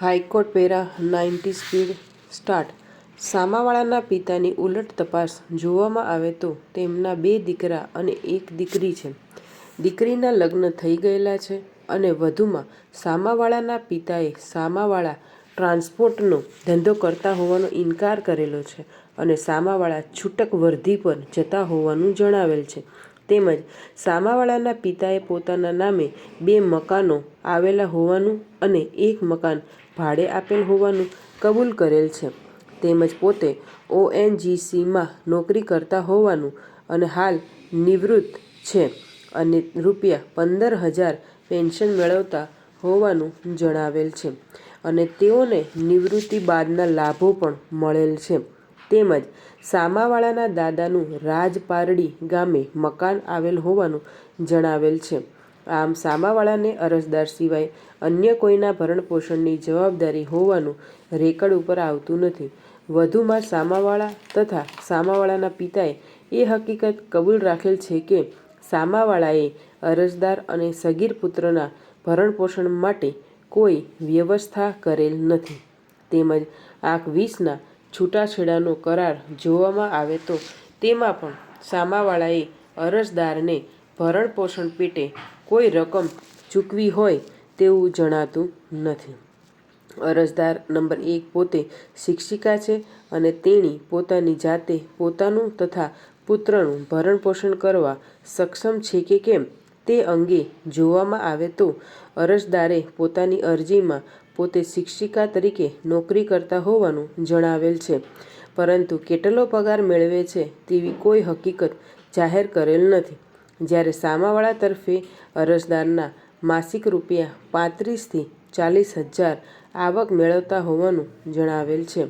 High court para 90 speed start. સામાવાળાના પિતાની ઉલટ તપાસ જોવામાં આવે તો તેમના 2 દીકરા અને 1 દીકરી છે. દીકરીના લગ્ન થઈ ગયેલા છે અને વધુમાં સામાવાળાના પિતાએ સામાવાળા ટ્રાન્સપોર્ટનો ધંધો કરતા હોવાનો ઇનકાર કરેલો છે અને સામાવાળા છૂટક વર્ધી પર જતા હોવાનું જણાવેલ છે. તેમજ સામાવાળાના પિતાએ પોતાના નામે 2 મકાનો આવેલા હોવાનું અને 1 મકાન ભાડે આપેલ હોવાનું કબૂલ કરેલ છે. તેમજ પોતે ONGCમાં નોકરી કરતા હોવાનું અને હાલ નિવૃત્ત છે અને ₹15,000 પેન્શન મેળવતા હોવાનું જણાવેલ છે અને તેઓને નિવૃત્તિ બાદના લાભો પણ મળેલ છે. તેમજ સામાવાળાના દાદાનું રાજપારડી ગામે મકાન આવેલ હોવાનું જણાવેલ છે. આમ સામાવાળાને અરજદાર સિવાય અન્ય કોઈના ભરણપોષણની જવાબદારી હોવાનું રેકર્ડ ઉપર આવતું નથી. વધુમાં સામાવાળા તથા સામાવાળાના પિતાએ એ હકીકત કબૂલ રાખેલ છે કે સામાવાળાએ અરજદાર અને સગીર પુત્રના ભરણપોષણ માટે કોઈ વ્યવસ્થા કરેલ નથી. તેમજ આંક 20ના છૂટાછેડાનો કરાર જોવામાં આવે તો તેમાં પણ સામાવાળાએ અરજદારને ભરણપોષણ પેટે કોઈ રકમ ચૂકવી હોય તેવું જણાતું નથી. અરજદાર નંબર 1 પોતે શિક્ષિકા છે અને તેણી પોતાની જાતે પોતાનું તથા પુત્રનું ભરણપોષણ કરવા સક્ષમ છે કે કેમ તે અંગે જોવામાં આવે તો અરજદારે પોતાની અરજીમાં પોતે શિક્ષિકા તરીકે નોકરી કરતા હોવાનું જણાવેલ છે, પરંતુ કેટલો પગાર મેળવે છે તેવી કોઈ હકીકત જાહેર કરેલ નથી. જ્યારે સામાવાળા તરફે અરજદારના માસિક ₹35,000થી ₹40,000 આવક મેળવતા હોવાનું જણાવેલ છે.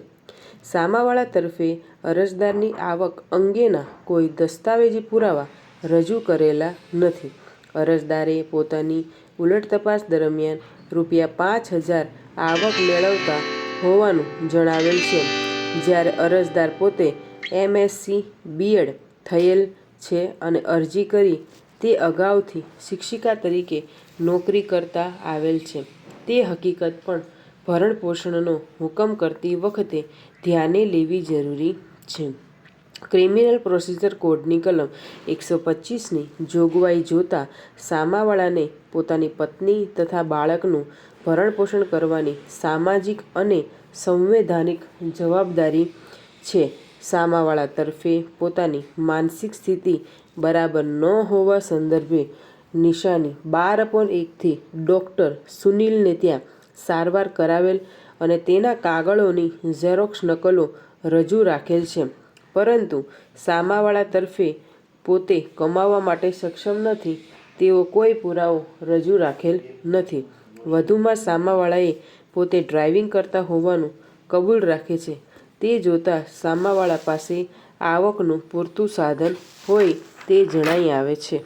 સામાવાળા તરફે અરજદારની આવક અંગેના કોઈ દસ્તાવેજી પુરાવા રજૂ કરેલા નથી. અરજદારે પોતાની ઉલટ તપાસ દરમિયાન ₹5,000 આવક મેળવતા હોવાનું જણાવેલ છે. જ્યારે અરજદાર પોતે MSc B.Ed થયેલ છે અને અરજી કરી તે અગાઉથી શિક્ષિકા તરીકે નોકરી કરતા આવેલ છે તે હકીકત પણ ભરણપોષણનો હુકમ કરતી વખતે ધ્યાને લેવી જરૂરી છે. ક્રિમિનલ પ્રોસિજર કોડની કલમ 125ની જોગવાઈ જોતા સામાવાળાને પોતાની પત્ની તથા બાળકનું ભરણપોષણ કરવાની સામાજિક અને સંવૈધાનિક જવાબદારી છે. સામાવાળા તરફે પોતાની માનસિક સ્થિતિ બરાબર ન હોવા સંદર્ભે નિશાની 12/1થી ડૉક્ટર સુનિલને ત્યાં સારવાર કરાવેલ અને તેના કાગળોની ઝેરોક્ષ નકલો રજૂ રાખેલ છે, પરંતુ સામાવાળા તરફે પોતે કમાવવા માટે સક્ષમ નથી તેવો કોઈ પુરાવો રજૂ રાખેલ નથી. વધુમાં સામાવાળાએ પોતે ડ્રાઇવિંગ કરતા હોવાનું કબૂલ રાખે છે. તે જોતા સામાવાળા પાસે આવકનું પૂરતું સાધન હોય તે જણાઈ આવે છે.